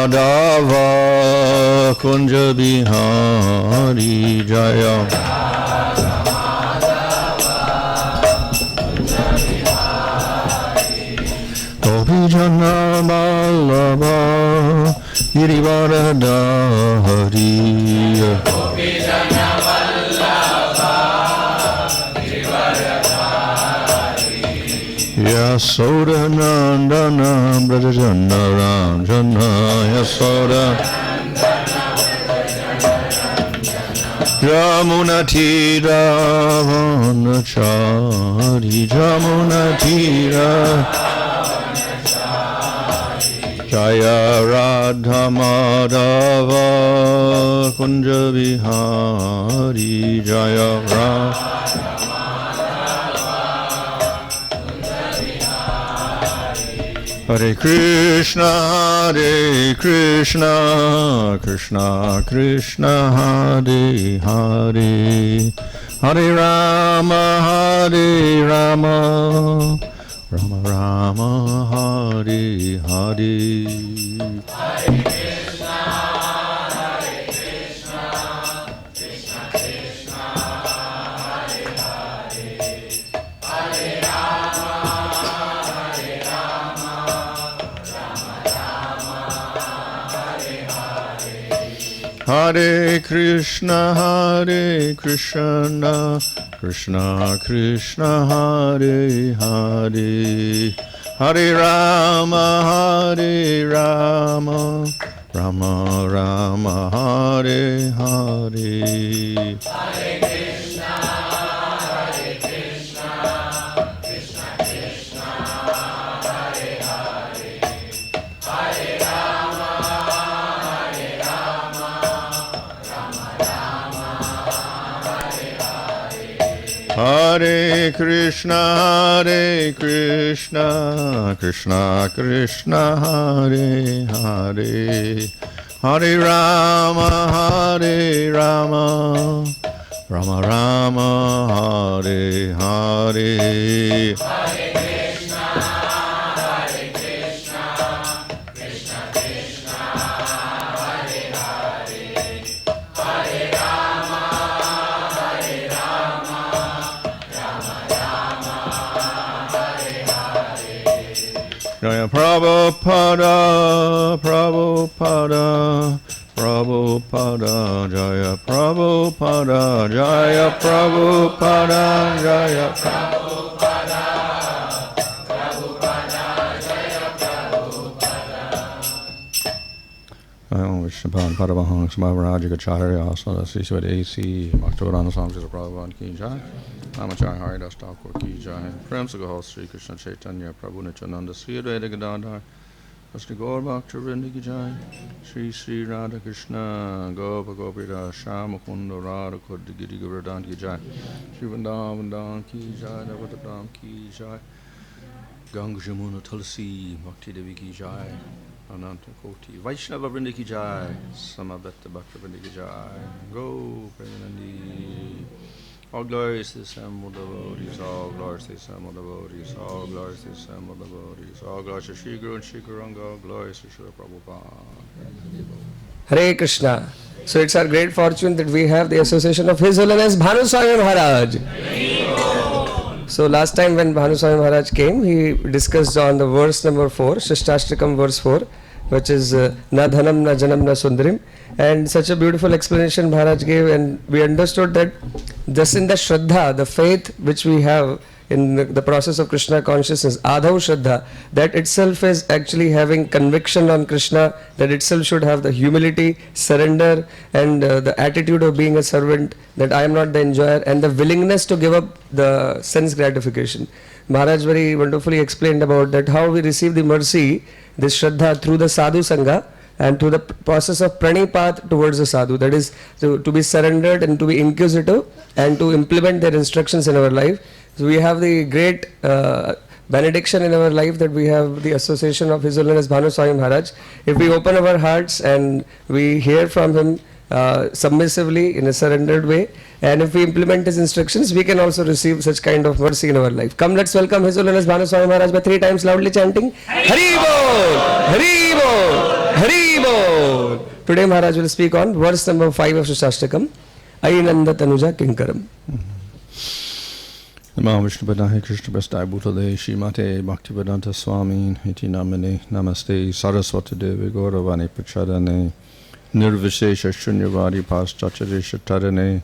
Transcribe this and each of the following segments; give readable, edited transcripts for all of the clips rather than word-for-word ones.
Madhava Kunja Bihari Jaya Gopi Jana Vallabha Girivaradhari Gopi Jana Vallabha Girivaradhari Yasoda Nandana Brajajana Ranjana Yasoda Jamuna Tira Vanachari Jamuna Tira Jaya Radha Madhava Kunja Bihari Jaya Radha Hare Krishna Krishna Krishna Hare Hare Hare Rama Rama Rama Hare Hare Hare Krishna Krishna Krishna Hare Hare Hare Rama Rama Rama Hare Hare Hare Krishna Krishna Krishna Hare Hare Hare Rama Rama Rama Hare Hare Hare Krishna Krishna Krishna Hare Hare Hare Rama Rama Rama Hare Hare Hare Krishna Krishna Krishna Hare Hare Hare Rama Rama Rama Hare Hare Hare Krishna Krishna Krishna Hare Hare Hare Rama Rama Rama Hare Hare Jaya Prabhupada Jaya Prabhupada Jaya Prabhupada Jaya Prabhupada Jaya Prabhupada Vishnupan Paramahansa Maharajikacharya Sadasi Swadesi Bhaktivedanta Swami Prabhupada Ki Jai Namacharya Haridas Thakur Ki Jai Prem Sagahos Sri Krishna Chaitanya Prabhu Nityananda Sri Advaita Gadadhar Shri Gaur Bhaktivinoda Ki Jai Sri Radha Krishna Gopa Gopira Shama Kunda Radha Kudda Giri Govardhan Ki Jai Shri Vrindavan Ki Jai Navadadam Ki Jai Ganga Jamuna Tulsi Bhakti Devi Ki Jai Ananta Koti Vaishnava Vrinda Ki Jai Samavetta Bhakta Vrinda Ki Jai Go Premanandi All glories to the assembled devotees, all glories to the assembled devotees, all glories to the assembled devotees, all glories to Shri Guru and Shri Guranga, all glories to Shri Prabhupada. Hare Krishna. So it's our great fortune that we have the association of His Holiness Bhanu Swami Maharaj. So last time when Bhanu Swami Maharaj came, he discussed on the verse number 4, Shishtashtakam verse 4, which is Na Dhanam Na Janam Na Sundarim. And such a beautiful explanation Maharaj gave, and we understood that just in the Shraddha, the faith which we have in the process of Krishna consciousness, Adhav Shraddha, that itself is actually having conviction on Krishna, that itself should have the humility, surrender, and the attitude of being a servant, that I am not the enjoyer, and the willingness to give up the sense gratification. Maharaj very wonderfully explained about that, how we receive the mercy, this Shraddha, through the Sadhu Sangha, and to the process of pranipat towards the sadhu, that is to be surrendered and to be inquisitive and to implement their instructions in our life. So we have the great benediction in our life that we have the association of His Holiness Bhanu Swami Maharaj. If we open our hearts and we hear from him submissively in a surrendered way, and if we implement his instructions, we can also receive such kind of mercy in our life. Come, let's welcome His Holiness Bhanu Swami Maharaj by 3 times loudly chanting Hari Bol, Hari Bol, Hari Bol. Today Maharaj will spek on verse number 5 of Shastakam, Ainanda Tanuja Kinkaram. Namo Vishnu Padaya Krishna Prasthaya Bhutale Shrimate Bhaktivedanta Swami Iti Namane Namaste Saraswati Devi Gauravani Pachadane Nirvishesha Shunyavadi Paschachadesha Tadane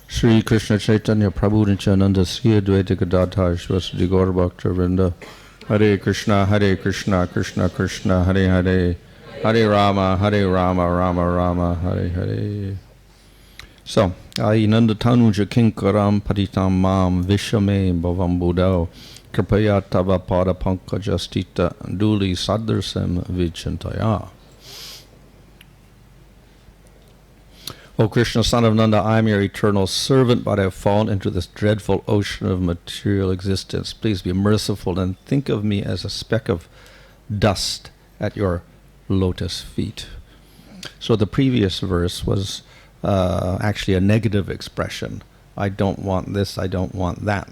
Sri Krishna Chaitanya Prabhu Nityananda Sri Advaita Gadadhar Shvasadi Gaur Bhakta Vrinda Hare Krishna Krishna Krishna Hare Hare Hare Rama Rama Rama Hare Hare. So, Ainanda Tanuja Kinkaram Patitam Mam Vishame Bhavam Buddho Kripaya Tava Pada Pankajastita Duli Saddarsam Vichantaya. O Krishna, son of Nanda, I am your eternal servant, but I have fallen into this dreadful ocean of material existence. Please be merciful and think of me as a speck of dust at your lotus feet. So the previous verse was actually a negative expression. I don't want this, I don't want that.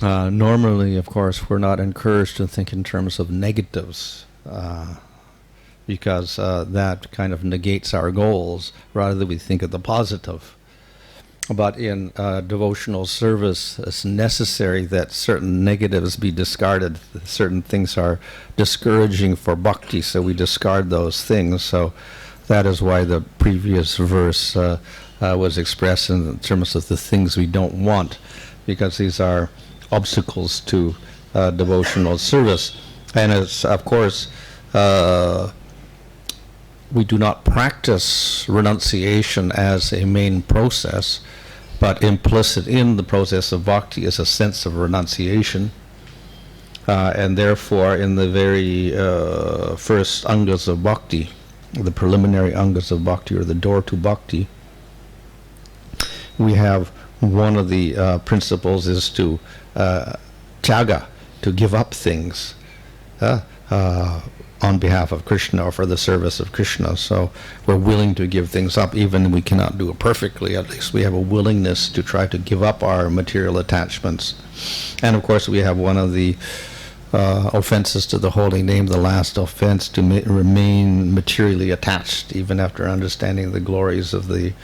Normally, of course, we're not encouraged to think in terms of negatives, because that kind of negates our goals. Rather, we think of the positive. But in devotional service, it's necessary that certain negatives be discarded. Certain things are discouraging for bhakti, so we discard those things. So that is why the previous verse was expressed in terms of the things we don't want, because these are obstacles to devotional service. And it's, of course, we do not practice renunciation as a main process, but implicit in the process of bhakti is a sense of renunciation. And therefore, in the very first angas of bhakti, the preliminary angas of bhakti, or the door to bhakti, we have one of the principles is to tyaga, to give up things on behalf of Krishna or for the service of Krishna. So we're willing to give things up, even if we cannot do it perfectly. At least we have a willingness to try to give up our material attachments. And of course we have one of the offenses to the holy name, the last offense, to remain materially attached even after understanding the glories of the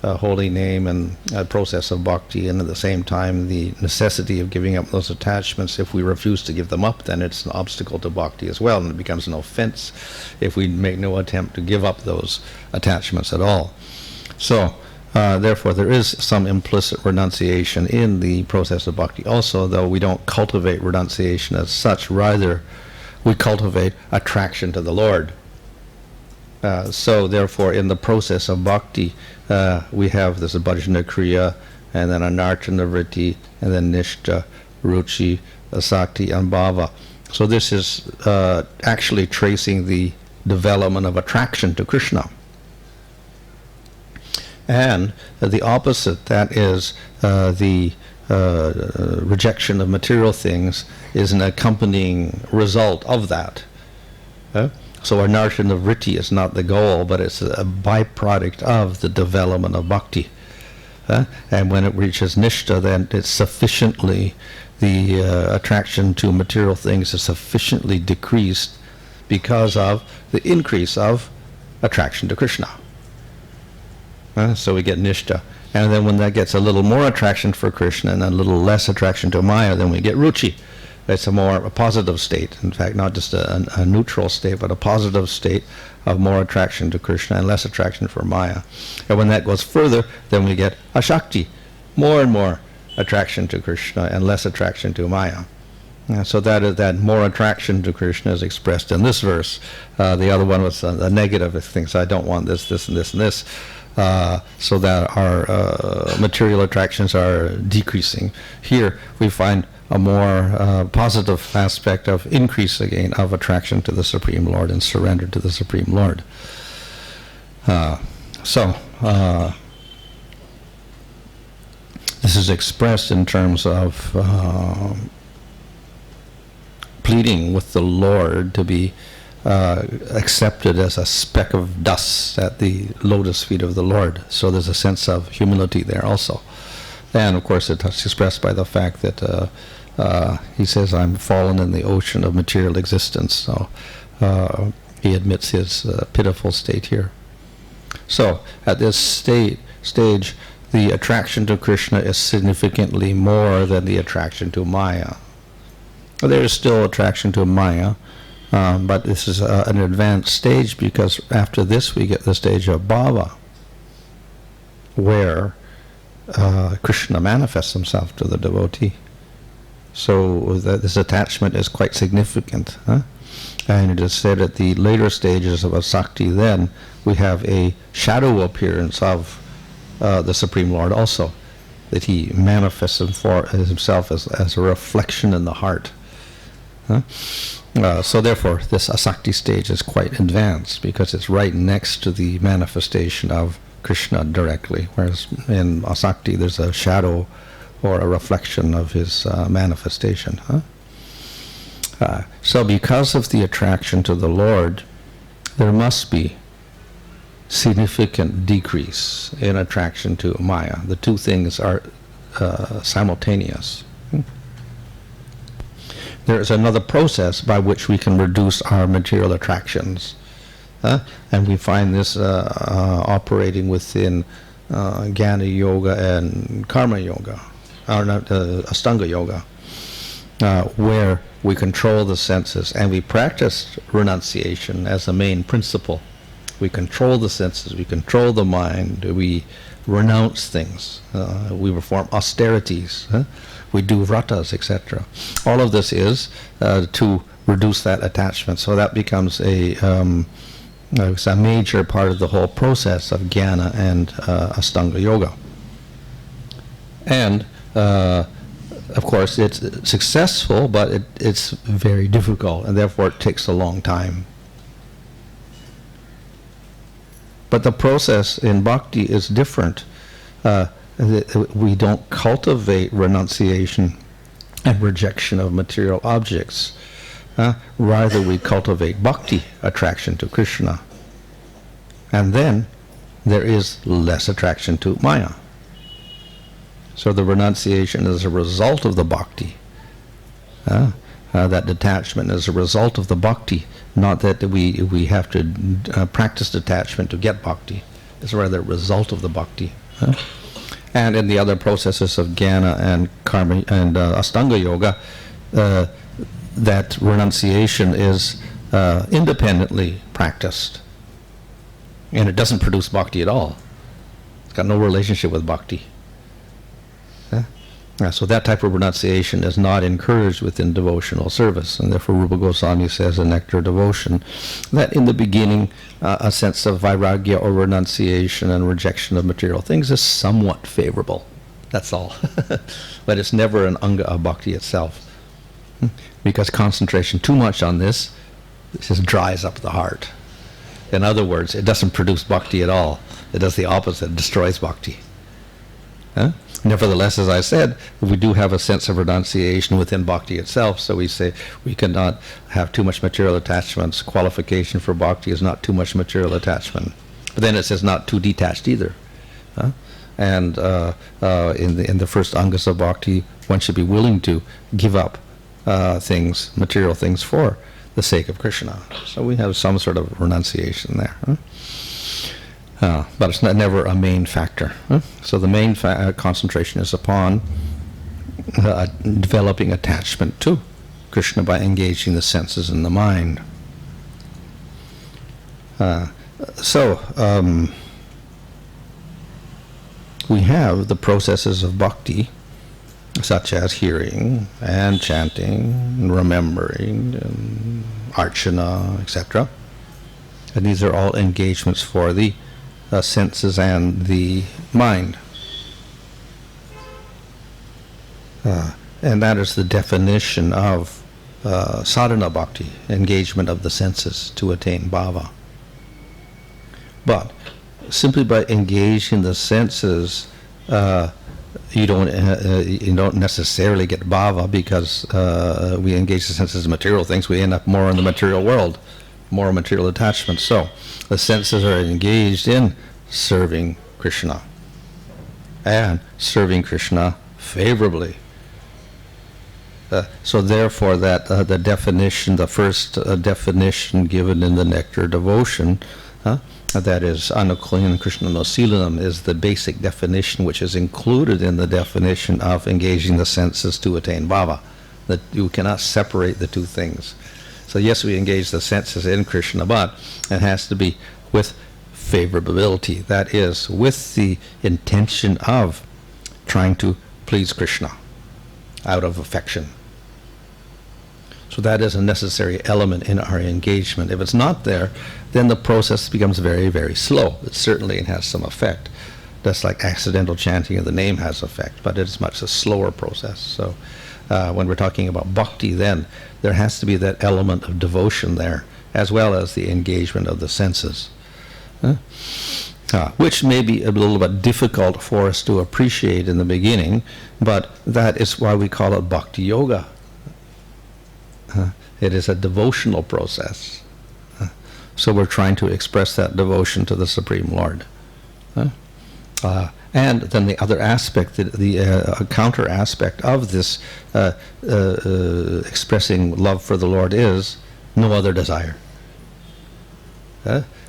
holy name and process of bhakti, and at the same time the necessity of giving up those attachments. If we refuse to give them up, then it's an obstacle to bhakti as well, and it becomes an offense if we make no attempt to give up those attachments at all. So therefore there is some implicit renunciation in the process of bhakti also, though we don't cultivate renunciation as such. Rather, we cultivate attraction to the Lord. So therefore in the process of bhakti we have this bhajana kriya, and then anartana vritti, and then nishta, ruchi, asakti, and bhava. So this is actually tracing the development of attraction to Krishna. And the opposite, that is the rejection of material things, is an accompanying result of that. So anartana vritti is not the goal, but it's a byproduct of the development of bhakti. And when it reaches nishta, then it's sufficiently, the attraction to material things is sufficiently decreased because of the increase of attraction to Krishna. So we get nishta. And then when that gets a little more attraction for Krishna and a little less attraction to Maya, then we get ruchi. It's a positive state. In fact, not just a neutral state, but a positive state of more attraction to Krishna and less attraction for Maya. And when that goes further, then we get ashakti, more and more attraction to Krishna and less attraction to Maya. So that more attraction to Krishna is expressed in this verse. The other one was the negative things. I don't want this, this, and this, and this. So that our material attractions are decreasing. Here we find a more positive aspect of increase again of attraction to the Supreme Lord and surrender to the Supreme Lord. So this is expressed in terms of pleading with the Lord to be accepted as a speck of dust at the lotus feet of the Lord. So there's a sense of humility there also. And of course it's expressed by the fact that he says, I'm fallen in the ocean of material existence. So He admits his pitiful state here. So, at this stage, the attraction to Krishna is significantly more than the attraction to Maya. There is still attraction to Maya, but this is an advanced stage, because after this we get the stage of bhava, where Krishna manifests himself to the devotee. So this attachment is quite significant. And it is said at the later stages of asakti, then we have a shadow appearance of the Supreme Lord also, that he manifests himself as a reflection in the heart. So therefore, this asakti stage is quite advanced, because it's right next to the manifestation of Krishna directly, whereas in asakti there's a shadow or a reflection of his manifestation. So because of the attraction to the Lord, there must be significant decrease in attraction to Maya. The two things are simultaneous. There is another process by which we can reduce our material attractions. And we find this operating within Jnana Yoga and Karma Yoga, or not, Astanga Yoga, where we control the senses, and we practice renunciation as a main principle. We control the senses, we control the mind, we renounce things, we perform austerities, we do vratas, etc. All of this is to reduce that attachment. So that becomes a major part of the whole process of jnana and Astanga Yoga. And of course, it's successful, but it's very difficult, and therefore it takes a long time. But the process in bhakti is different. We don't cultivate renunciation and rejection of material objects. Rather, we cultivate bhakti, attraction to Krishna. And then there is less attraction to Maya. So the renunciation is a result of the bhakti. That detachment is a result of the bhakti, not that we have to practice detachment to get bhakti. It's rather a result of the bhakti. And in the other processes of jnana and karma and Astanga Yoga, that renunciation is independently practiced. And it doesn't produce bhakti at all. It's got no relationship with bhakti. So that type of renunciation is not encouraged within devotional service, and therefore Rupa Goswami says in Nectar Devotion that in the beginning a sense of vairagya or renunciation and rejection of material things is somewhat favorable. That's all. But it's never an anga of bhakti itself, because concentration too much on this just dries up the heart. In other words, it doesn't produce bhakti at all. It does the opposite, it destroys bhakti. Nevertheless, as I said, we do have a sense of renunciation within bhakti itself, so we say we cannot have too much material attachments. Qualification for bhakti is not too much material attachment. But then it says not too detached either. And in the first angas of bhakti, one should be willing to give up things, material things, for the sake of Krishna. So we have some sort of renunciation there. But it's never a main factor. So the main concentration is upon developing attachment to Krishna by engaging the senses and the mind. We have the processes of bhakti, such as hearing and chanting and remembering and archana, etc. And these are all engagements for the senses and the mind. And that is the definition of sadhana bhakti, engagement of the senses to attain bhava. But simply by engaging the senses, you don't necessarily get bhava, because we engage the senses in material things. We end up more in the material world, more material attachment. So the senses are engaged in serving Krishna, and serving Krishna favorably. So therefore, that the definition, the first definition given in the Nectar Devotion, that is Anukulyam Krishna Nosilanam, is the basic definition which is included in the definition of engaging the senses to attain bhava. That you cannot separate the two things. So yes, we engage the senses in Krishna, but it has to be with favorability. That is, with the intention of trying to please Krishna out of affection. So that is a necessary element in our engagement. If it's not there, then the process becomes very, very slow. Certainly it has some effect. Just like accidental chanting of the name has effect, but it's much a slower process. So when we're talking about bhakti, then there has to be that element of devotion there, as well as the engagement of the senses. Which may be a little bit difficult for us to appreciate in the beginning, but that is why we call it bhakti yoga. It is a devotional process. So we're trying to express that devotion to the Supreme Lord. And then the other aspect, the counter aspect of this expressing love for the Lord is no other desire.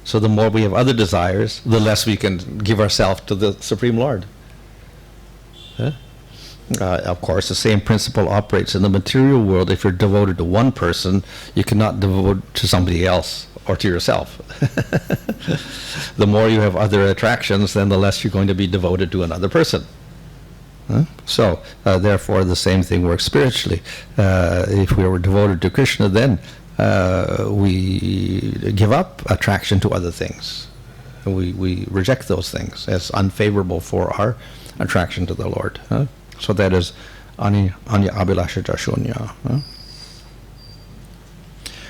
So the more we have other desires, the less we can give ourselves to the Supreme Lord. Of course, the same principle operates in the material world. If you're devoted to one person, you cannot devote to somebody else or to yourself. The more you have other attractions, then the less you're going to be devoted to another person. So, therefore, the same thing works spiritually. If we were devoted to Krishna, then we give up attraction to other things. We reject those things as unfavorable for our attraction to the Lord. So that is anya abhilasha shunya.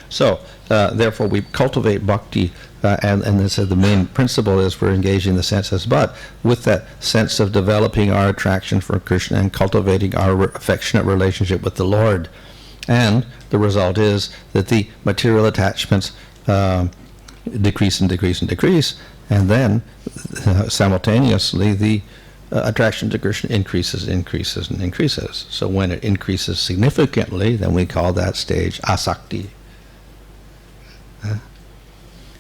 So therefore we cultivate bhakti, and this is the main principle is we're engaging the senses, but with that sense of developing our attraction for Krishna and cultivating our affectionate relationship with the Lord. And the result is that the material attachments decrease and decrease and decrease, and then simultaneously the attraction to Krishna increases, increases, and increases. So when it increases significantly, then we call that stage asakti.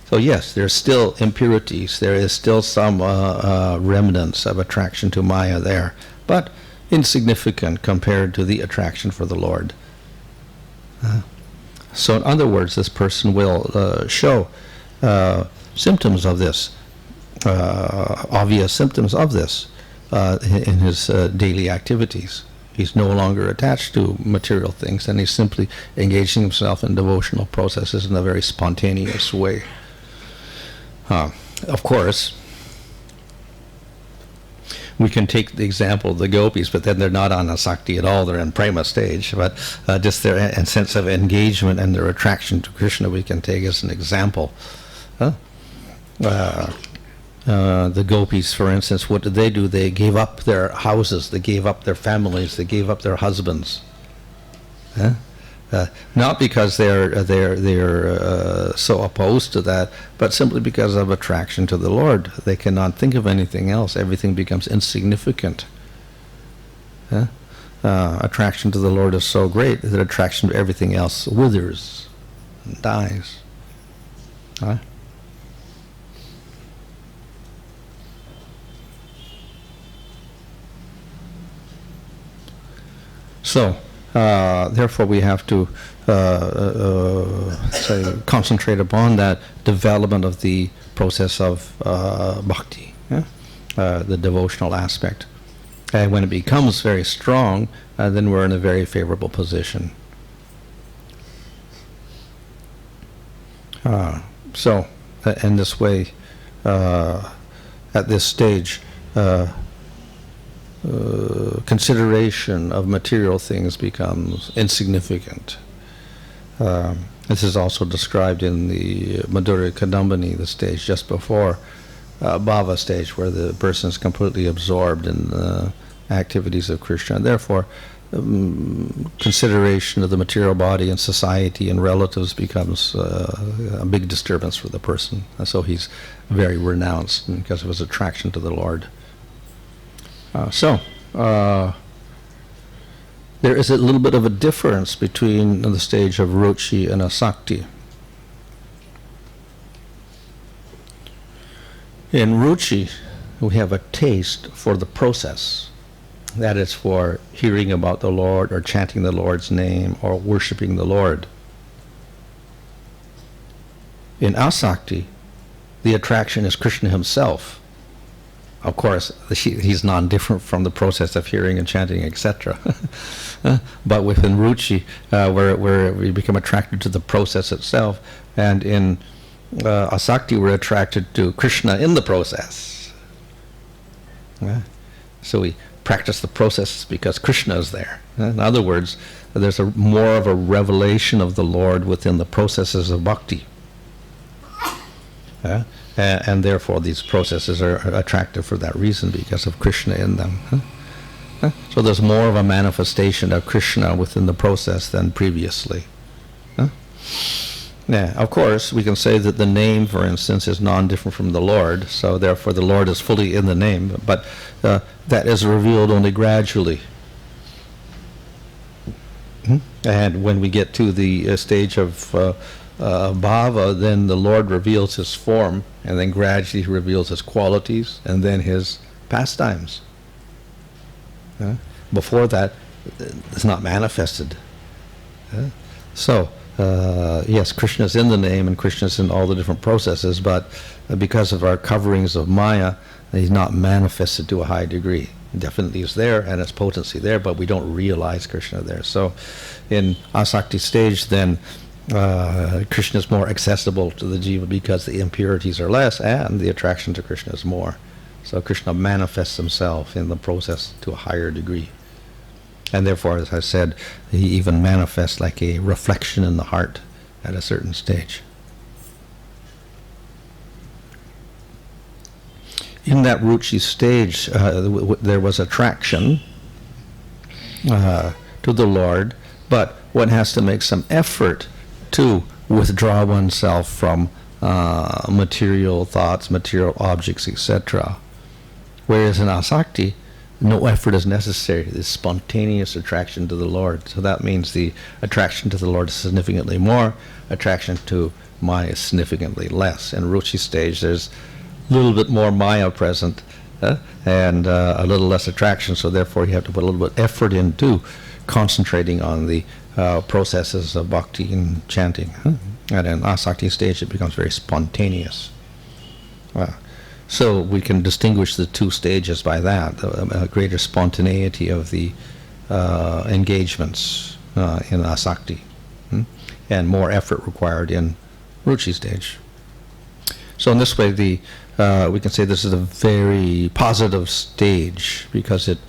So yes, there's still impurities, there is still some remnants of attraction to Maya there, but insignificant compared to the attraction for the Lord. So in other words, this person will show symptoms of this, obvious symptoms of this in his daily activities. He's no longer attached to material things, and he's simply engaging himself in devotional processes in a very spontaneous way. Of course, we can take the example of the gopis, but then they're not on asakti at all, they're in prema stage, but just their sense of engagement and their attraction to Krishna we can take as an example. The gopis, for instance, what did they do? They gave up their houses, they gave up their families, they gave up their husbands. Not because they're so opposed to that, but simply because of attraction to the Lord. They cannot think of anything else. Everything becomes insignificant. Attraction to the Lord is so great that attraction to everything else withers and dies. So, therefore, we have to concentrate upon that development of the process of bhakti, the devotional aspect. And when it becomes very strong, then we're in a very favorable position. So, in this way, at this stage, consideration of material things becomes insignificant. This is also described in the Madhurya Kadambini, the stage just before bhava stage, where the person is completely absorbed in the activities of Krishna. And therefore, consideration of the material body and society and relatives becomes a big disturbance for the person. And so he's very renounced because of his attraction to the Lord. So, therefore, we have to consider that the development of the process of bhakti, the devotional aspect, when it becomes very strong, then we're in a very favorable position. So, therefore, at this stage, consideration of the material body and society and relatives becomes a big disturbance for the person. And so he's very renounced because of his attraction to the Lord. there is a little bit of a difference between the stage of ruchi and asakti. In ruchi, we have a taste for the process. That is for hearing about the Lord or chanting the Lord's name or worshiping the Lord. In asakti, the attraction is Krishna himself. Of course, he's non-different from the process of hearing and chanting, etc. But within ruchi, where we become attracted to the process itself, and in asakti, we're attracted to Krishna in the process. So we practice the process because Krishna is there. In other words, there's more of a revelation of the Lord within the processes of bhakti. And therefore these processes are attractive for that reason, because of Krishna in them. So there's more of a manifestation of Krishna within the process than previously. Yeah, of course, we can say that the name, for instance, is non-different from the Lord, so therefore the Lord is fully in the name, but that is revealed only gradually. And when we get to the stage of bhava, then the Lord reveals his form, and then gradually he reveals his qualities, and then his pastimes. Before that, it's not manifested. So, yes, Krishna is in the name, and Krishna is in all the different processes, but because of our coverings of Maya, he's not manifested to a high degree. Definitely is there, and its potency there, but we don't realize Krishna there. So, in asakti stage, then, Krishna is more accessible to the jiva because the impurities are less and the attraction to Krishna is more. So Krishna manifests himself in the process to a higher degree. And therefore, as I said, he even manifests like a reflection in the heart at a certain stage. In that ruchi stage, there was attraction to the Lord, but one has to make some effort to withdraw oneself from material thoughts, material objects, etc. Whereas in asakti, no effort is necessary. It's spontaneous attraction to the Lord. So that means the attraction to the Lord is significantly more, attraction to Maya is significantly less. In ruchi stage, there's a little bit more Maya present and a little less attraction, so therefore you have to put a little bit effort into concentrating on the processes of bhakti and chanting. And in asakti stage, it becomes very spontaneous. So we can distinguish the two stages by that, a greater spontaneity of the engagements in asakti, and more effort required in ruchi stage. So in this way, we can say this is a very positive stage, because it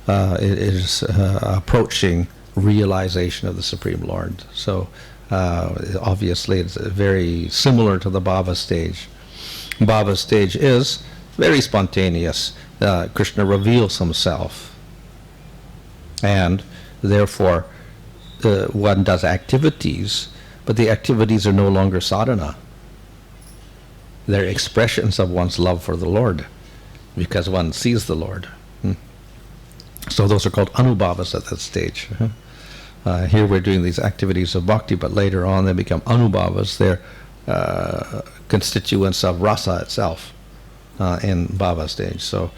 is approaching realization of the Supreme Lord. So obviously it's very similar to the bhava stage. Bhava stage is very spontaneous. Krishna reveals himself, and therefore one does activities, but the activities are no longer sadhana. They're expressions of one's love for the Lord, because one sees the Lord. So those are called anubhavas at that stage. Here we're doing these activities of bhakti, but later on they become anubhavas. They're constituents of rasa itself in bhava stage. So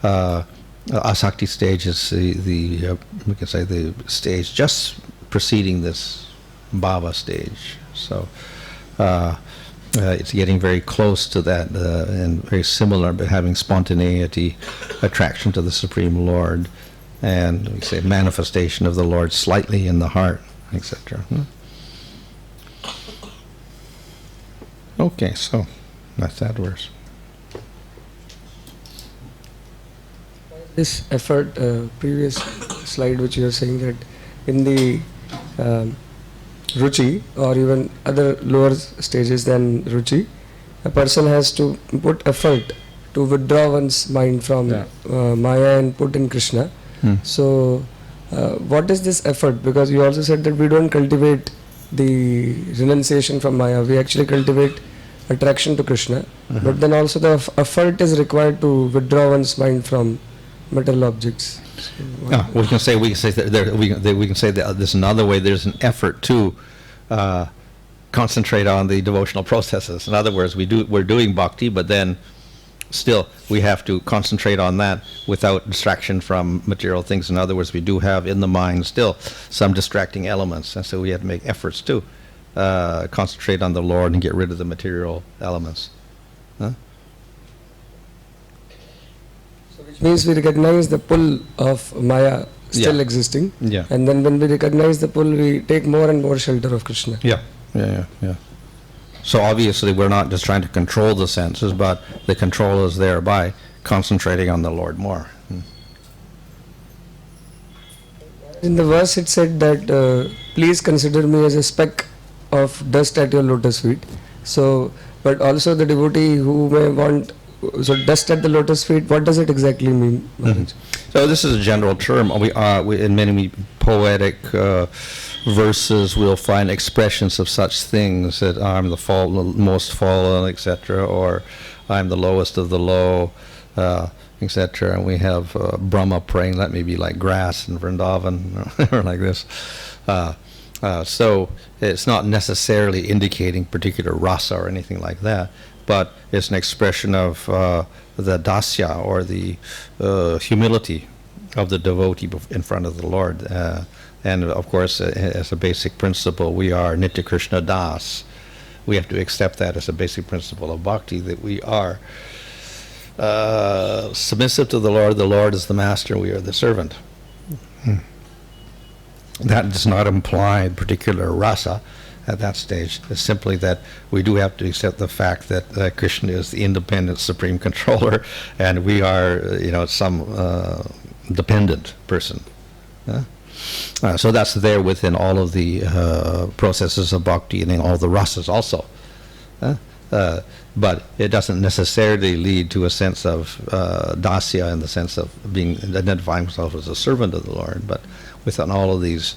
asakti stage is the we can say the stage just preceding this bhava stage. So it's getting very close to that and very similar, but having spontaneity, attraction to the Supreme Lord, and we say manifestation of the Lord slightly in the heart, etc. Okay, so that's that verse. This effort, previous slide which you are saying that in the ruchi or even other lower stages than ruchi, a person has to put effort to withdraw one's mind from Maya and put in Krishna. So what is this effort? Because you also said that we don't cultivate the renunciation from Maya, we actually cultivate attraction to Krishna, but then also the effort is required to withdraw one's mind from material objects. Yeah, we can say that there's another way. There's an effort to concentrate on the devotional processes. In other words, we're doing bhakti, but then still we have to concentrate on that without distraction from material things. In other words, we do have in the mind still some distracting elements, and so we have to make efforts to concentrate on the Lord and get rid of the material elements. Huh? So which means we recognize the pull of Maya still existing, and then when we recognize the pull, we take more and more shelter of Krishna. Yeah. So obviously we're not just trying to control the senses, but the control is there by concentrating on the Lord more. In the verse it said that please consider me as a speck of dust at your lotus feet. So, but also the devotee who may want, so dust at the lotus feet, what does it exactly mean, Maharaj? So this is a general term. We in many poetic verses we'll find expressions of such things, that I'm the most fallen, etc., or I'm the lowest of the low, etc. And we have Brahma praying, let me be like grass in Vrindavan, or like this. So it's not necessarily indicating particular rasa or anything like that, but it's an expression of the dasya, or the humility of the devotee in front of the Lord. And of course, as a basic principle, we are Nitya Krishna Das. We have to accept that as a basic principle of bhakti, that we are submissive to the Lord is the master, we are the servant. That does not imply particular rasa at that stage. It's simply that we do have to accept the fact that Krishna is the independent supreme controller, and we are, some dependent person. So that's there within all of the processes of bhakti and in all the rasas also. But it doesn't necessarily lead to a sense of dasya, in the sense of identifying himself as a servant of the Lord. But within all of these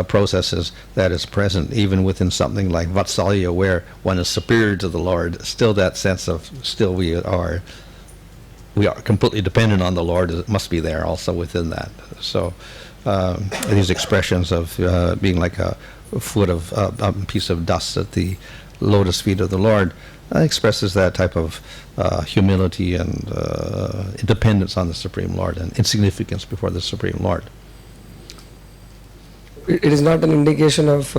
processes, that is present, even within something like vatsalya, where one is superior to the Lord, still that sense of we are completely dependent on the Lord. It must be there also within that. So these expressions of being like a piece of dust at the lotus feet of the Lord expresses that type of humility and dependence on the Supreme Lord, and insignificance before the Supreme Lord. It is not an indication of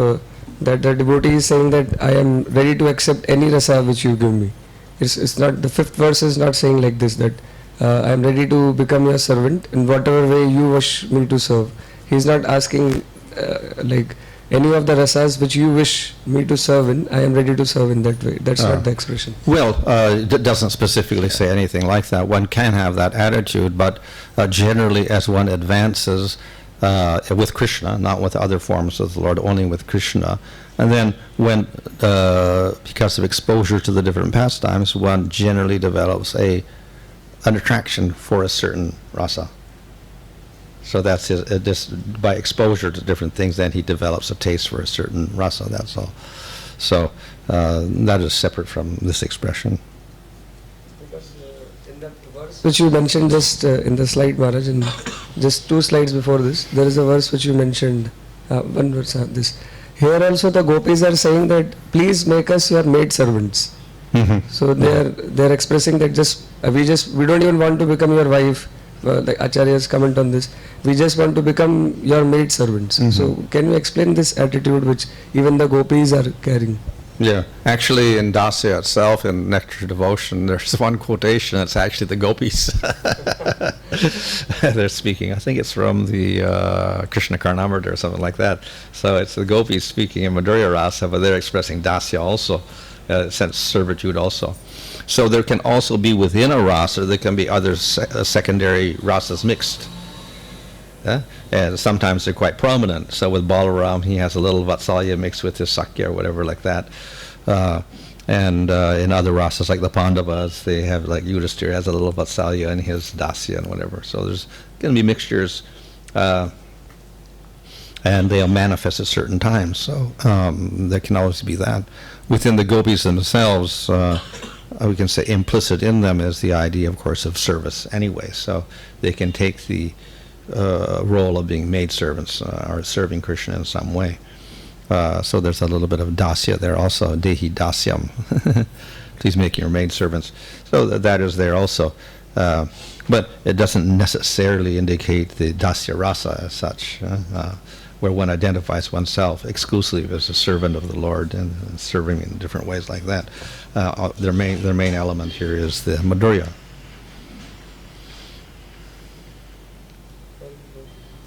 that the devotee is saying that I am ready to accept any rasa which you give me. It's not, the fifth verse is not saying like this, that I am ready to become your servant in whatever way you wish me to serve. He is not asking like any of the rasas which you wish me to serve in, I am ready to serve in that way. That's not the expression. Well, it doesn't specifically say anything like that. One can have that attitude, but generally as one advances with Krishna, not with other forms of the Lord, only with Krishna. And then when, because of exposure to the different pastimes, one generally develops an attraction for a certain rasa. So that's just by exposure to different things, then he develops a taste for a certain rasa, that's all. So that is separate from this expression. Because in the verse which you mentioned just in the slide, Maharaj, and just 2 slides before this, there is a verse which you mentioned, one verse, this. Here also the gopis are saying that please make us your maid servants. Mm-hmm. So they are expressing that we don't even want to become your wife. The Acharya's comment on this, we just want to become your maid servants. Mm-hmm. So can you explain this attitude which even the gopis are carrying? Yeah, actually in Dasya itself, in Nectar Devotion, there's one quotation, it's actually the gopis. They're speaking, I think it's from the Krishna Karnamrita or something like that. So it's the gopis speaking in Madhurya Rasa, but they're expressing Dasya also, sense servitude also. So there can also be within a rasa, there can be other secondary rasas mixed. And sometimes they're quite prominent. So with Balaram, he has a little Vatsalya mixed with his Sakya or whatever like that. And in other rasas like the Pandavas, they have, like Yudhishthira has a little Vatsalya in his Dasya and whatever. So there's going to be mixtures, and they'll manifest at certain times. So there can always be that. Within the gopis themselves, we can say implicit in them is the idea, of course, of service anyway. So they can take the role of being maid servants or serving Krishna in some way. So there's a little bit of dasya there also, dehi dasyam. Please make your maid servants. So that is there also. But it doesn't necessarily indicate the dasya rasa as such, where one identifies oneself exclusively as a servant of the Lord and serving in different ways like that. Their main element here is the madhurya.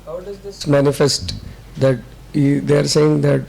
How does this manifest? That they are saying that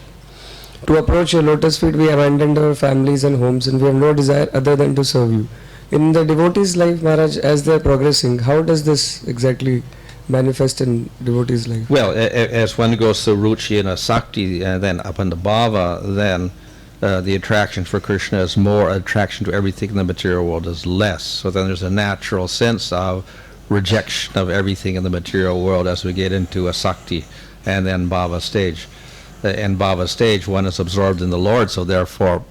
to approach your lotus feet we abandoned our families and homes and we have no desire other than to serve you. In the devotees' life, Maharaj, as they are progressing, how does this exactly manifest in devotees' life? Well, as one goes through ruchi and asakti, and then up into bhava, then the attraction for Krishna is more, attraction to everything in the material world is less. So then there's a natural sense of rejection of everything in the material world as we get into asakti and then bhava stage. In bhava stage, one is absorbed in the Lord, so therefore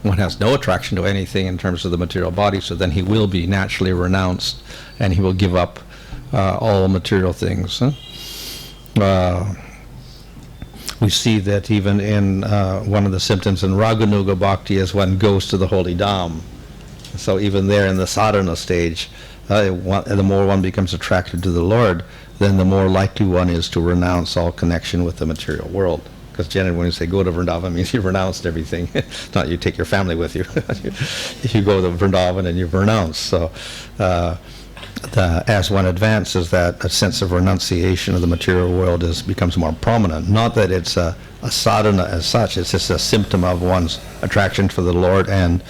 one has no attraction to anything in terms of the material body, so then he will be naturally renounced and he will give up all material things. We see that even in one of the symptoms in Raganuga Bhakti is one goes to the holy dham. So even there in the sadhana stage, the more one becomes attracted to the Lord, then the more likely one is to renounce all connection with the material world. Because generally when you say go to Vrindavan, it means you've renounced everything. Not you take your family with you. You go to Vrindavan and you've renounced. So as one advances, that a sense of renunciation of the material world becomes more prominent. Not that it's a sadhana as such, it's just a symptom of one's attraction for the Lord and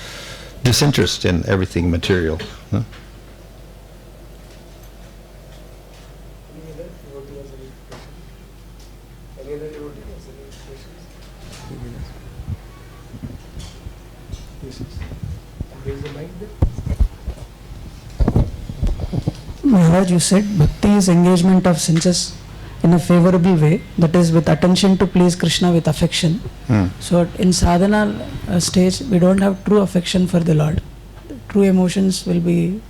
disinterest in everything material. Maharaj, you said bhakti is engagement of senses in a favorable way, that is with attention to please Krishna with affection. So in sadhana stage, we don't have true affection for the Lord. True emotions will be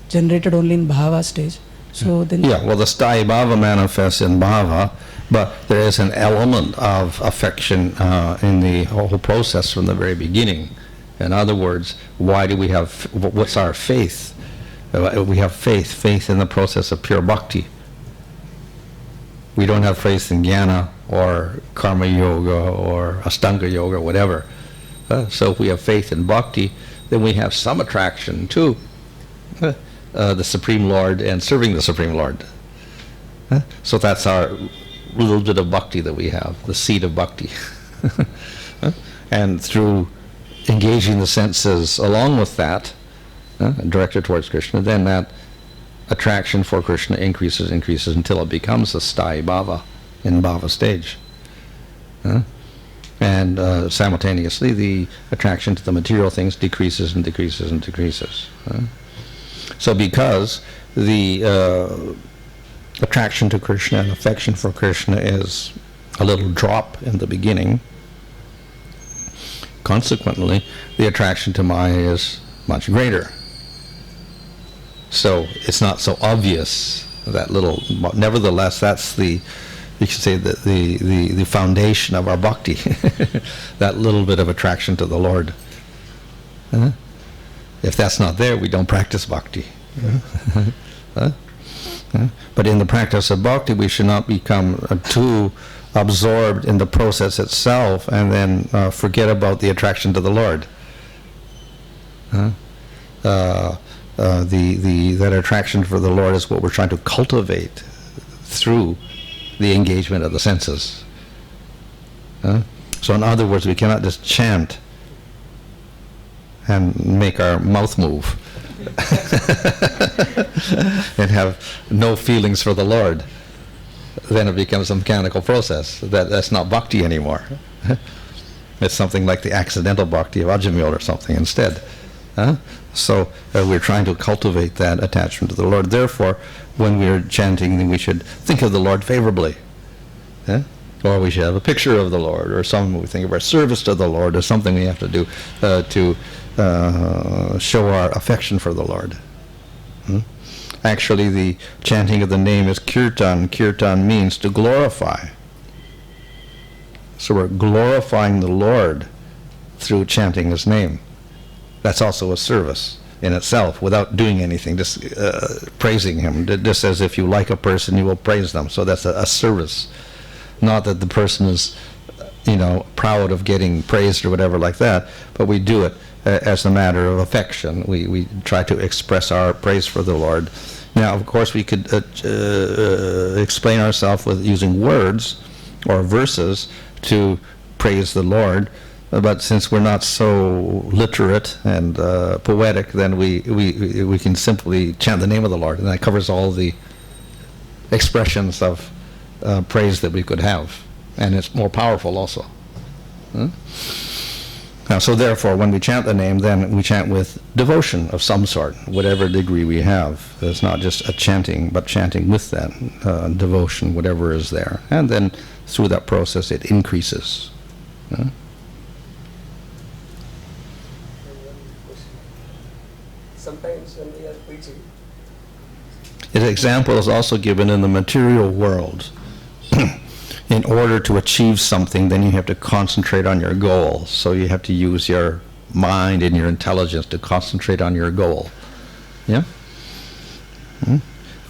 generated only in bhava stage. So then the sthayi bhava manifests in bhava, but there is an element of affection in the whole process from the very beginning. In other words, why do we have, what's our faith? We have faith in the process of pure bhakti. We don't have faith in jnana or karma yoga or astanga yoga or whatever. So if we have faith in bhakti, then we have some attraction to the Supreme Lord and serving the Supreme Lord. So that's our little bit of bhakti that we have, the seed of bhakti. And through engaging the senses along with that, directed towards Krishna, then that attraction for Krishna increases until it becomes a sthayi bhava in bhava stage. And simultaneously the attraction to the material things decreases. So because the attraction to Krishna and affection for Krishna is a little drop in the beginning, consequently the attraction to Maya is much greater. So it's not so obvious, that little, but nevertheless that's you could say the foundation of our bhakti, that little bit of attraction to the Lord. If that's not there, we don't practice bhakti. But in the practice of bhakti, we should not become too absorbed in the process itself and then forget about the attraction to the Lord. That attraction for the Lord is what we're trying to cultivate through the engagement of the senses. So in other words, we cannot just chant and make our mouth move and have no feelings for the Lord. Then it becomes a mechanical process. That's not bhakti anymore. It's something like the accidental bhakti of Ajamil or something instead. So we're trying to cultivate that attachment to the Lord. Therefore, when we're chanting, then we should think of the Lord favorably. Or we should have a picture of the Lord, or we think of our service to the Lord as something we have to do to show our affection for the Lord. Actually, the chanting of the name is kirtan. Kirtan means to glorify. So we're glorifying the Lord through chanting His name. That's also a service in itself, without doing anything, just praising Him. Just as if you like a person, you will praise them. So that's a service. Not that the person is, proud of getting praised or whatever like that, but we do it as a matter of affection. We try to express our praise for the Lord. Now, of course, we could explain ourselves with using words or verses to praise the Lord, but since we're not so literate and poetic, then we can simply chant the name of the Lord, and that covers all the expressions of praise that we could have, and it's more powerful also. Now, so therefore, when we chant the name, then we chant with devotion of some sort, whatever degree we have. It's not just a chanting, but chanting with that devotion, whatever is there. And then through that process, it increases. Sometimes when we are preaching, an example is also given in the material world. In order to achieve something, then you have to concentrate on your goal. So you have to use your mind and your intelligence to concentrate on your goal. Yeah?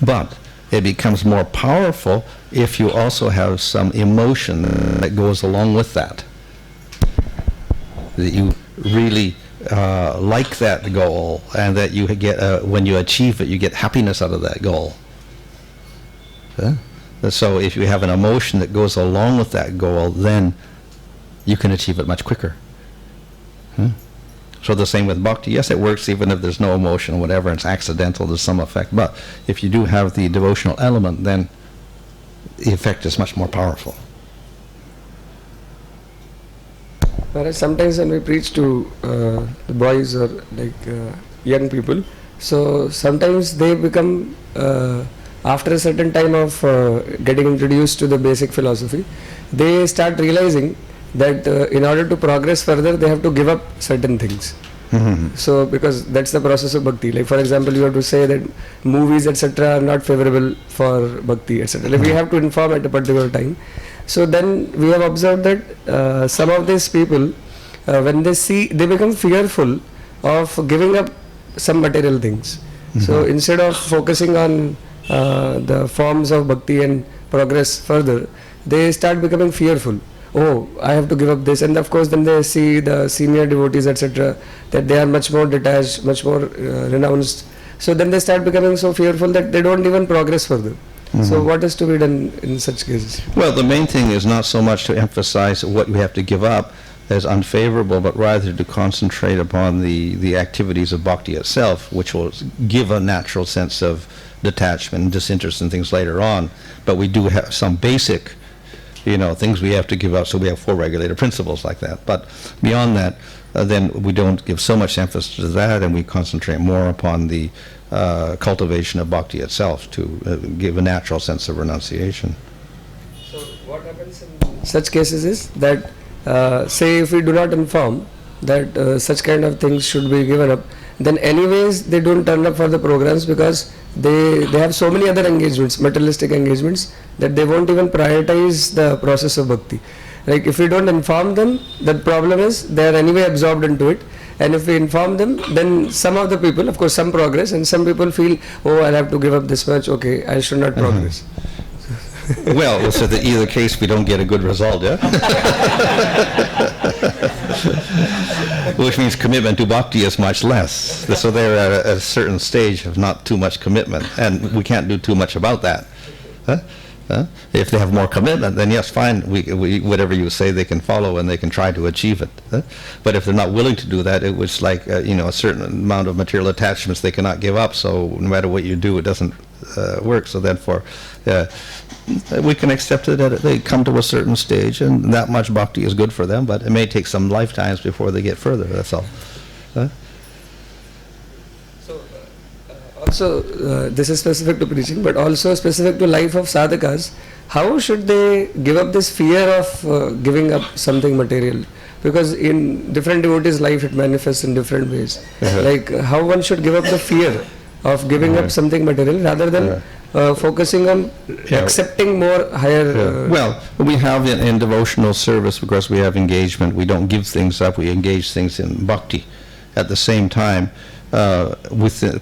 But it becomes more powerful if you also have some emotion that goes along with that. That you really like that goal, and that you get, when you achieve it, you get happiness out of that goal. So if you have an emotion that goes along with that goal, then you can achieve it much quicker. So the same with bhakti. Yes, it works even if there's no emotion or whatever, and it's accidental to some effect. But if you do have the devotional element, then the effect is much more powerful. Whereas sometimes when we preach to the boys or young people, so sometimes they become, after a certain time of getting introduced to the basic philosophy, they start realizing that in order to progress further, they have to give up certain things. So because that's the process of bhakti. Like for example, you have to say that movies etc. are not favorable for bhakti etc. Like we have to inform at a particular time. So then we have observed that some of these people, when they see, they become fearful of giving up some material things. So instead of focusing on the forms of bhakti and progress further, they start becoming fearful. Oh, I have to give up this. And of course then they see the senior devotees etc. that they are much more detached, much more renounced. So then they start becoming so fearful that they don't even progress further. So what is to be done in such cases? Well, the main thing is not so much to emphasize what we have to give up as unfavorable, but rather to concentrate upon the activities of bhakti itself, which will give a natural sense of detachment and disinterest in things later on. But we do have some basic, things we have to give up, so we have 4 regulator principles like that. But beyond that, then we don't give so much emphasis to that, and we concentrate more upon the cultivation of bhakti itself to give a natural sense of renunciation. So what happens in such cases is that, say if we do not inform that such kind of things should be given up, then anyways they don't turn up for the programs because they have so many other engagements, materialistic engagements, that they won't even prioritize the process of bhakti. Like if we don't inform them, the problem is they are anyway absorbed into it. And if we inform them, then some of the people, of course some progress, and some people feel, oh, I'll have to give up this much, okay, I should not progress. Well, so in either case we don't get a good result, yeah? Which means commitment to bhakti is much less. So they're at a certain stage of not too much commitment, and we can't do too much about that. If they have more commitment, then yes, fine, we whatever you say they can follow and they can try to achieve it. But if they're not willing to do that, it was like a certain amount of material attachments they cannot give up, so no matter what you do, it doesn't work. So therefore, we can accept it that they come to a certain stage and that much bhakti is good for them, but it may take some lifetimes before they get further, that's all. So, on also, this is specific to preaching, but also specific to life of sadhakas. How should they give up this fear of giving up something material? Because in different devotees' life it manifests in different ways. Like how one should give up the fear of giving up something material rather than focusing on accepting more higher... Well, we have in devotional service, because we have engagement, we don't give things up, we engage things in bhakti. At the same time, within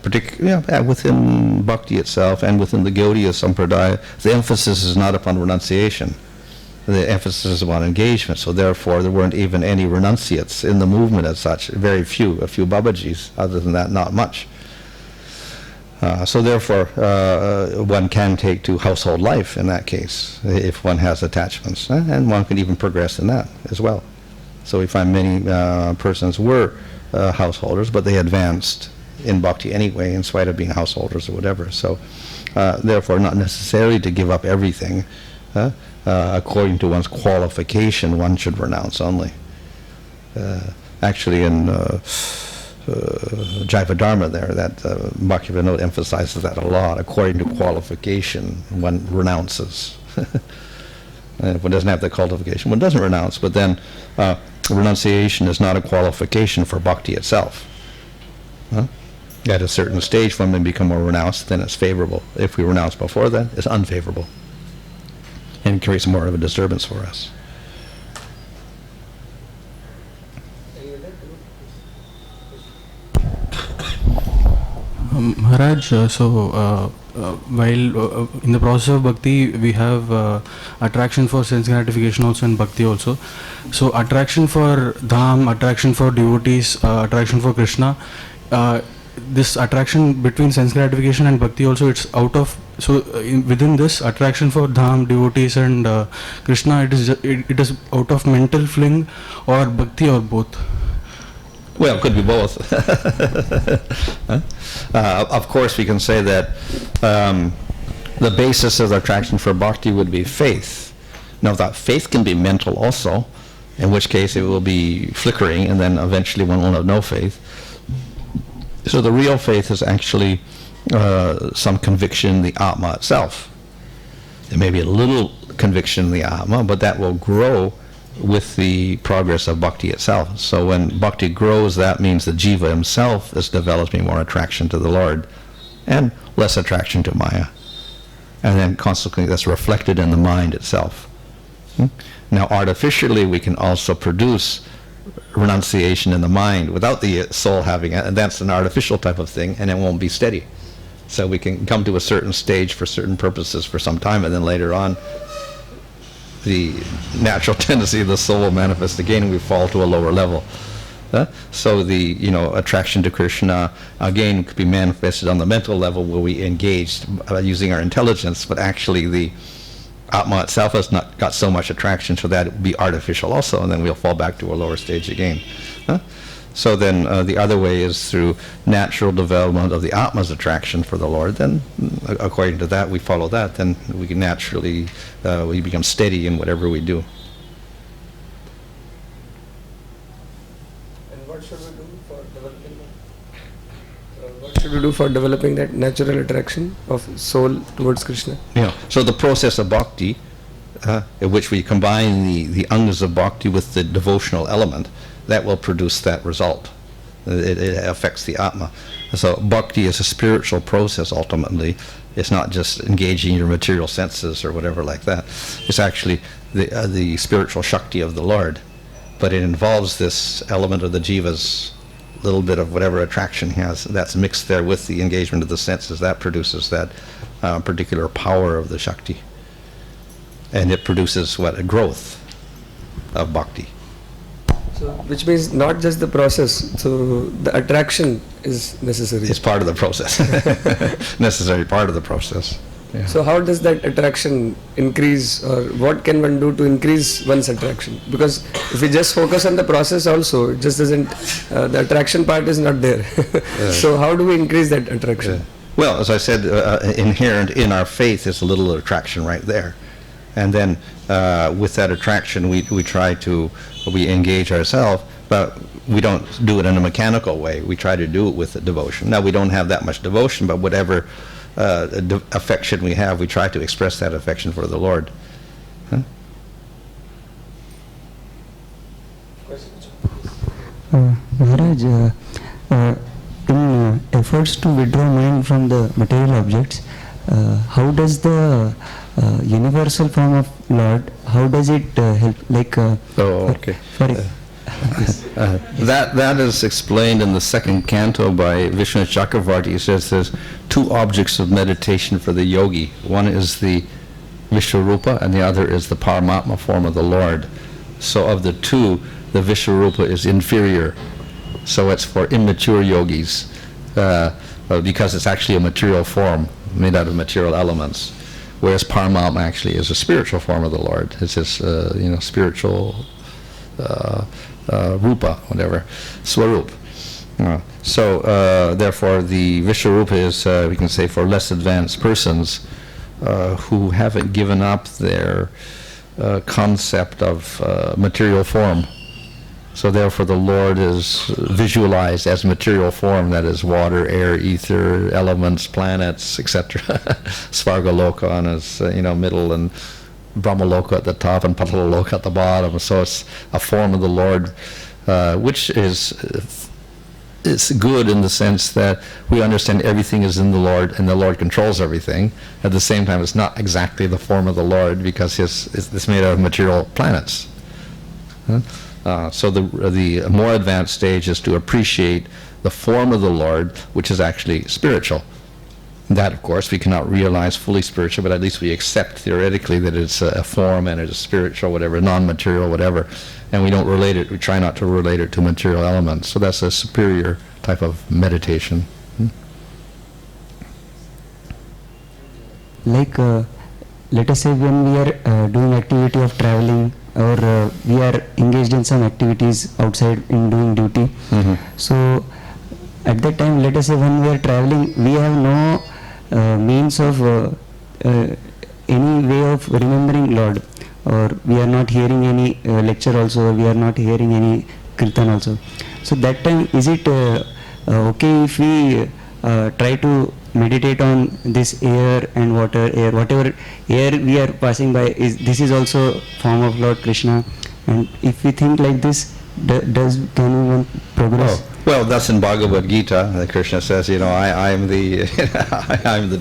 bhakti itself and within the Gaudiya Sampradaya, the emphasis is not upon renunciation. The emphasis is upon engagement, so therefore there weren't even any renunciates in the movement as such, a few Babajis, other than that not much. So therefore one can take to household life in that case, if one has attachments, and one can even progress in that as well. So we find many persons were householders, but they advanced in bhakti anyway, in spite of being householders or whatever. So therefore not necessarily to give up everything. According to one's qualification, one should renounce only. Actually, in Jaiva Dharma, there, that Bhaktivinoda emphasizes that a lot. According to qualification, one renounces. And if one doesn't have the qualification, one doesn't renounce. But then, renunciation is not a qualification for bhakti itself. At a certain stage, when we become a renounced, then it's favorable. If we renounce before then, it's unfavorable. And creates more of a disturbance for us. Maharaj, while in the process of bhakti, we have attraction for sense gratification also in bhakti also. So attraction for dham, attraction for devotees, attraction for Krishna, this attraction between sense gratification and bhakti also, it's out of, so within this attraction for dham, devotees and Krishna, it is out of mental fling or bhakti or both? Well, it could be both. Of course, we can say that the basis of the attraction for bhakti would be faith. Now, that faith can be mental also, in which case it will be flickering, and then eventually one will have no faith. So the real faith is actually some conviction in the Atma itself. There may be a little conviction in the Atma, but that will grow with the progress of bhakti itself. So when bhakti grows, that means the jiva himself is developing more attraction to the Lord and less attraction to Maya. And then consequently that's reflected in the mind itself. Now artificially we can also produce renunciation in the mind without the soul having it, and that's an artificial type of thing, and it won't be steady. So we can come to a certain stage for certain purposes for some time, and then later on the natural tendency of the soul will manifest again, and we fall to a lower level. So the attraction to Krishna again could be manifested on the mental level where we engaged using our intelligence, but actually the Atma itself has not got so much attraction, so that it would be artificial also, and then we'll fall back to a lower stage again. So then the other way is through natural development of the Atma's attraction for the Lord. Then according to that, we follow that, then we can naturally, we become steady in whatever we do. And what should we do for developing that? What should we do for developing that natural attraction of soul towards Krishna? So the process of bhakti, in which we combine the angas of bhakti with the devotional element, that will produce that result. It affects the Atma. So bhakti is a spiritual process ultimately. It's not just engaging your material senses or whatever like that. It's actually the spiritual Shakti of the Lord. But it involves this element of the jiva's little bit of whatever attraction he has that's mixed there with the engagement of the senses. That produces that particular power of the Shakti. And it produces a growth of bhakti. So, which means not just the process, so the attraction is necessary. It's part of the process. Necessary part of the process. Yeah. So how does that attraction increase, or what can one do to increase one's attraction? Because if we just focus on the process also, it just doesn't, the attraction part is not there. So how do we increase that attraction? Well, as I said, inherent in our faith is a little attraction right there. And then with that attraction we try to, we engage ourselves, but we don't do it in a mechanical way. We try to do it with the devotion. Now, we don't have that much devotion, but whatever affection we have, we try to express that affection for the Lord. Huh? Maharaj, in efforts to withdraw mind from the material objects, how does the universal form of Lord, how does it help? Like, okay. That is explained in the second canto by Vishnu Chakravarti. He says there's two objects of meditation for the yogi. One is the Vishwarupa and the other is the Paramatma form of the Lord. So of the two, the Vishwarupa is inferior. So it's for immature yogis because it's actually a material form made out of material elements. Whereas Paramatma actually is a spiritual form of the Lord. It's his spiritual rupa, whatever, swarup. So therefore the Vishwarupa is, we can say, for less advanced persons who haven't given up their concept of material form. So therefore the Lord is visualized as material form, that is water, air, ether, elements, planets, etc. Svargaloka on his middle, and Brahmaloka at the top, and Patalaloka at the bottom. So it's a form of the Lord, which is good in the sense that we understand everything is in the Lord and the Lord controls everything. At the same time, it's not exactly the form of the Lord because it's made out of material planets. So the more advanced stage is to appreciate the form of the Lord, which is actually spiritual. That, of course, we cannot realize fully spiritual, but at least we accept theoretically that it's a form and it is spiritual, whatever, non-material, whatever, and we don't relate it, we try not to relate it to material elements. So that's a superior type of meditation. Like, let us say when we are doing activity of traveling, or we are engaged in some activities outside in doing duty. So at that time, let us say when we are traveling, we have no means of any way of remembering Lord, or we are not hearing any lecture also, or we are not hearing any kirtan also. So that time, is it okay if we try to meditate on this air and water, air, whatever air we are passing by, this is also form of Lord Krishna, and if we think like this, can we progress? Well, that's in Bhagavad Gita. Krishna says, I am the I'm the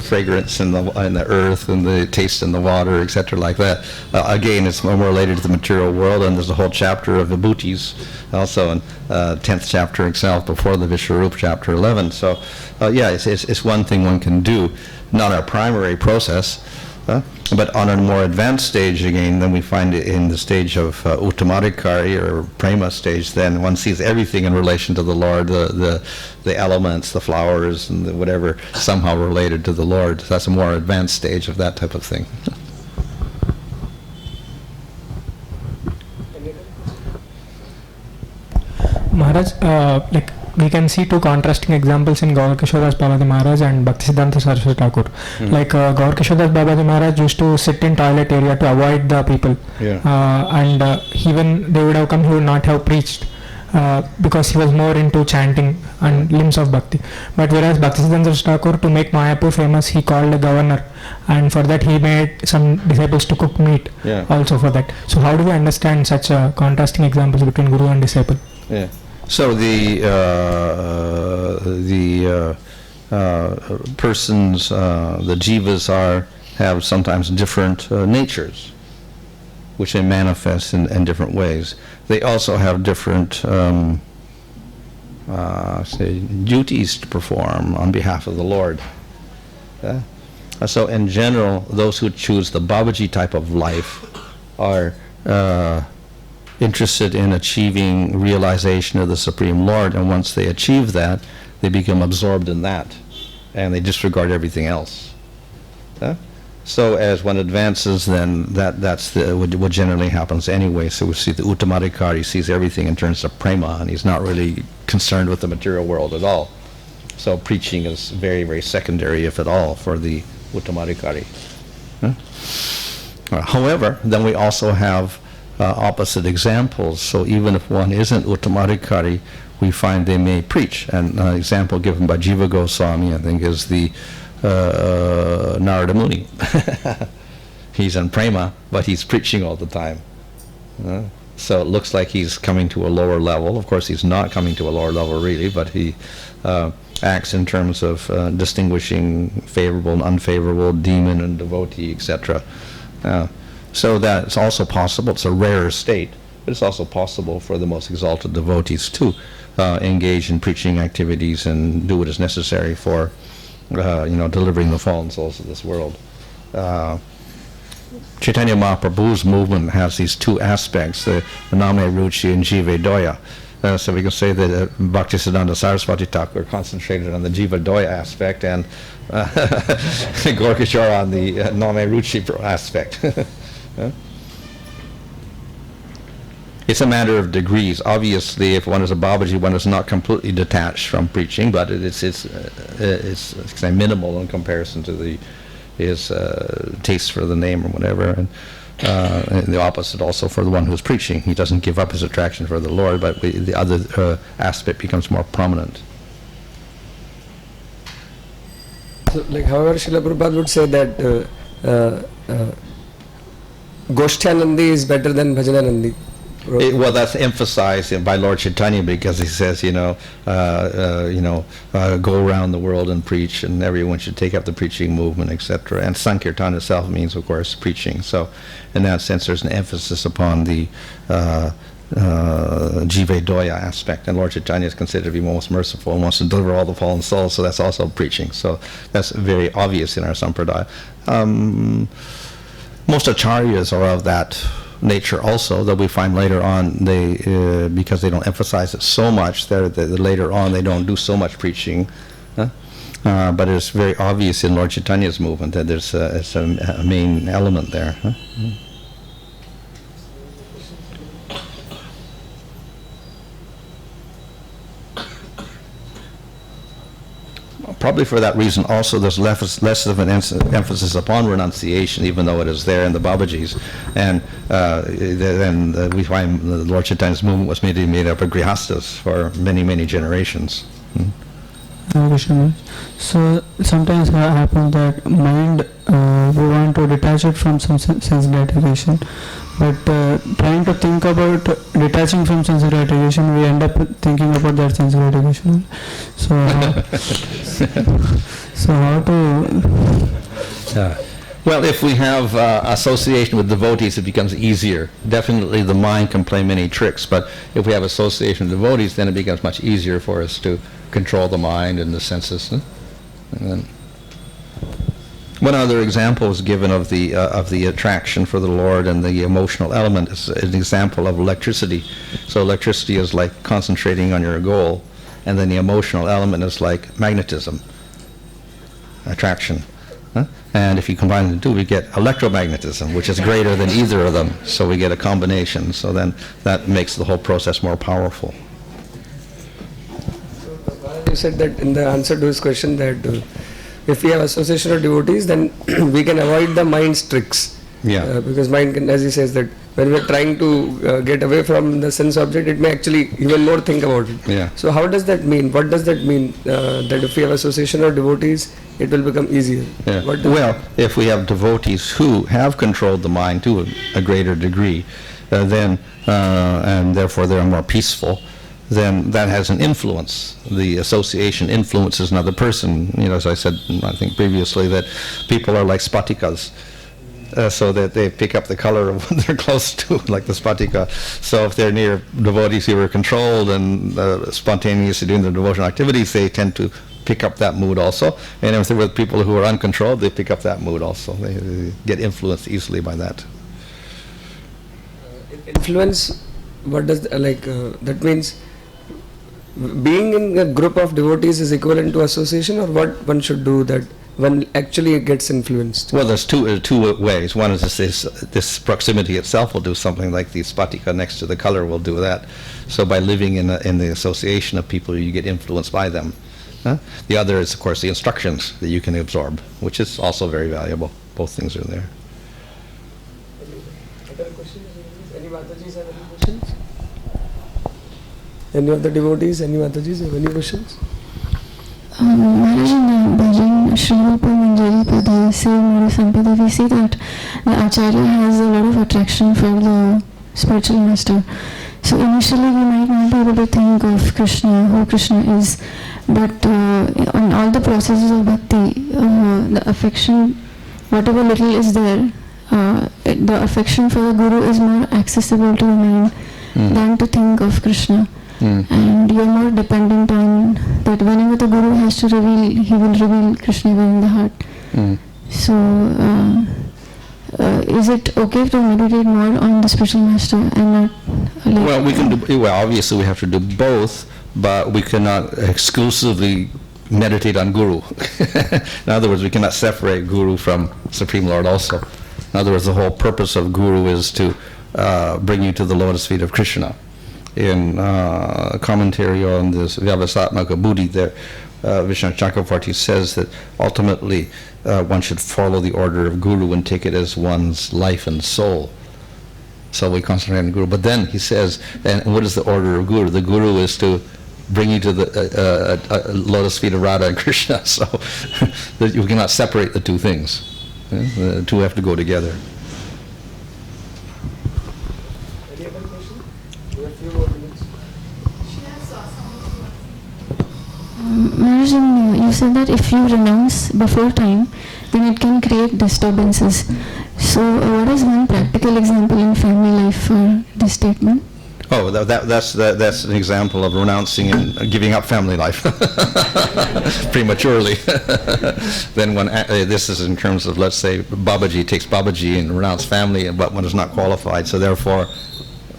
fragrance in the earth and the taste in the water, etc., like that. Again, it's more related to the material world, and there's a whole chapter of vibhutis, also in 10th chapter itself, before the Vishwarupa chapter 11. So, it's one thing one can do, not our primary process. But on a more advanced stage again, then we find it in the stage of uttamadhikari or prema stage. Then one sees everything in relation to the Lord, the elements, the flowers, and whatever somehow related to the Lord. That's a more advanced stage of that type of thing. Maharaj, we can see two contrasting examples in Gaur Kishodas Babaji Maharaj and Bhaktisiddhanta Saraswati Thakur. Like Gaur Kishodas Babaji Maharaj used to sit in toilet area to avoid the people. And even they would have come, he would not have preached because he was more into chanting and limbs of bhakti. But whereas Bhaktisiddhanta Saraswati Thakur, to make Mayapur famous, he called a governor, and for that he made some disciples to cook meat also for that. So how do we understand such contrasting examples between guru and disciple? So the persons, the jivas have sometimes different natures, which they manifest in different ways. They also have different duties to perform on behalf of the Lord. So in general, those who choose the Babaji type of life are interested in achieving realization of the Supreme Lord, and once they achieve that, they become absorbed in that, and they disregard everything else. So as one advances, then that's what generally happens anyway. So we see the uttamadhikari sees everything in terms of prema, and he's not really concerned with the material world at all. So preaching is very, very secondary, if at all, for the uttamadhikari. However, then we also have opposite examples. So even if one isn't Uttamadhikari, we find they may preach. And an example given by Jiva Goswami, I think, is the Narada Muni. He's in prema, but he's preaching all the time. So it looks like he's coming to a lower level. Of course, he's not coming to a lower level really, but he acts in terms of distinguishing favorable and unfavorable, demon and devotee, etc. So that's also possible. It's a rarer state, but it's also possible for the most exalted devotees to engage in preaching activities and do what is necessary for delivering the fallen souls of this world. Chaitanya Mahaprabhu's movement has these two aspects, the Name Ruchi and Jiva Doya. So we can say that Bhaktisiddhanta Saraswati Thakur concentrated on the Jiva Doya aspect and Gaura on the Name Ruchi aspect. It's a matter of degrees. Obviously, if one is a Babaji, one is not completely detached from preaching, but it's minimal in comparison to his taste for the name or whatever. And the opposite also for the one who's preaching. He doesn't give up his attraction for the Lord, but the other aspect becomes more prominent. So, however, Srila Prabhupada would say that Goshthanandi is better than Bhajananandi. Well, that's emphasized by Lord Chaitanya because he says, go around the world and preach, and everyone should take up the preaching movement, etc. And Sankirtan itself means, of course, preaching. So, in that sense, there's an emphasis upon the Jiva Doya aspect, and Lord Chaitanya is considered to be most merciful and wants to deliver all the fallen souls. So that's also preaching. So that's very obvious in our sampradaya. Most acharyas are of that nature also, though we find later on they because they don't emphasize it so much, later on they don't do so much preaching, but it's very obvious in Lord Chaitanya's movement that there's a main element there. Probably for that reason also there's less of an emphasis upon renunciation, even though it is there in the Babajis. And then we find the Lord Chaitanya's movement was made up of grihastas for many, many generations. So sometimes what happens that mind, we want to detach it from some sense gratification, but trying to think about detaching from sense gratification, we end up thinking about that sense gratification. So how to... Well, if we have association with devotees, it becomes easier. Definitely the mind can play many tricks, but if we have association with devotees, then it becomes much easier for us to control the mind and the senses. And then one other example is given of the attraction for the Lord and the emotional element is an example of electricity. So electricity is like concentrating on your goal, and then the emotional element is like magnetism, attraction. And if you combine the two, we get electromagnetism, which is greater than either of them. So we get a combination. So then that makes the whole process more powerful. You said that in the answer to his question that if we have association of devotees, then we can avoid the mind's tricks. Yeah. Because mind can, as he says, that when we are trying to get away from the sense object, it may actually even more think about it. Yeah. So how does that mean? What does that mean? That if we have association of devotees, it will become easier. Yeah. Well, if we have devotees who have controlled the mind to a greater degree, then and therefore they're more peaceful, then that has an influence. The association influences another person. As I said, I think previously, that people are like spatikas. So that they pick up the color of what they're close to, like the spatika. So if they're near devotees who are controlled and spontaneously doing their devotional activities, they tend to pick up that mood also. And if they're with people who are uncontrolled, they pick up that mood also. They get influenced easily by that. Influence, what does, that means being in a group of devotees is equivalent to association, or what one should do that one actually gets influenced? Well, there's two ways. One is this proximity itself will do something, like the spatika next to the color will do that. So by living in the association of people, you get influenced by them. The other is, of course, the instructions that you can absorb, which is also very valuable. Both things are there. Other questions? Any other Any of the devotees, any Matajis have any questions? Maharaj, in the Bhajan Srimulpa Manjari Pada Seva Sampada, we see that the Acharya has a lot of attraction for the spiritual master. So initially we might not be able to think of Krishna, who Krishna is, but on all the processes of bhakti, the affection, whatever little is there, the affection for the Guru is more accessible to the mind than to think of Krishna. And you're more dependent on that. Whenever the Guru has to reveal, he will reveal Krishna within the heart. So, is it okay to meditate more on the spiritual master and not like... Well, we can do, well, obviously we have to do both, but we cannot exclusively meditate on Guru. In other words, we cannot separate Guru from Supreme Lord also. In other words, the whole purpose of Guru is to bring you to the lotus feet of Krishna. In commentary on this Vyavasatmaka Buddhi, there, Vishnu Chakravarti says that ultimately one should follow the order of Guru and take it as one's life and soul. So we concentrate on Guru. But then he says, and what is the order of Guru? The Guru is to bring you to the lotus feet of Radha and Krishna. So you cannot separate the two things. The two have to go together. Any other question? We have few more minutes. Maharaj, you said that if you renounce before time, then it can create disturbances. So what is one practical example in family life for this statement? Oh, that's an example of renouncing and giving up family life prematurely. Then when this is in terms of, let's say, Babaji takes Babaji and renounces family, but one is not qualified, so therefore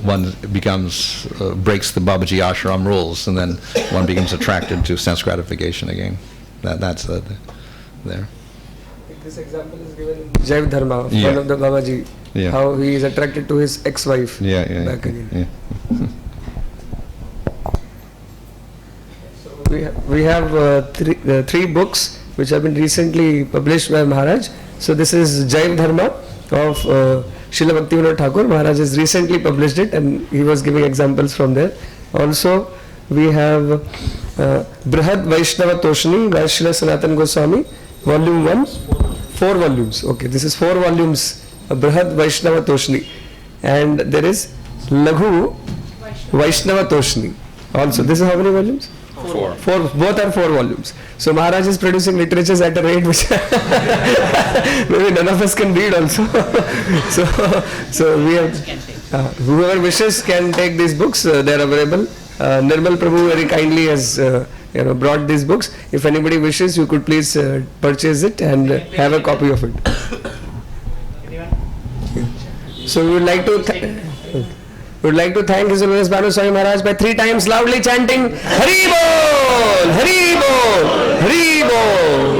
one becomes breaks the Babaji ashram rules, and then one becomes attracted to sense gratification again. That's there. This example is given in Jaiv Dharma, of Yeah. one of the Babaji, Yeah. how he is attracted to his ex-wife Yeah. back again. Yeah. We have three books which have been recently published by Maharaj. So this is Jaiv Dharma of Srila Bhaktivinoda Thakur. Maharaj has recently published it and he was giving examples from there. Also we have Brihad Vaishnava Toshni by Srila Sanatana Goswami, volume 1, 4 volumes. Okay, this is 4 volumes, Brihad Vaishnava Toshni. And there is Laghu Vaishnava Toshni. Also, this is how many volumes? 4. Both are 4 volumes. So Maharaj is producing literatures at a rate which maybe none of us can read also. so we have whoever wishes can take these books. They are available. Nirmal Prabhu very kindly has brought these books. If anybody wishes, you could please purchase it and have a copy of it. So we would like to thank His Holiness Bhanu Swami Maharaj by 3 times loudly chanting Hari Bol, Hari Bol, Hari Bol.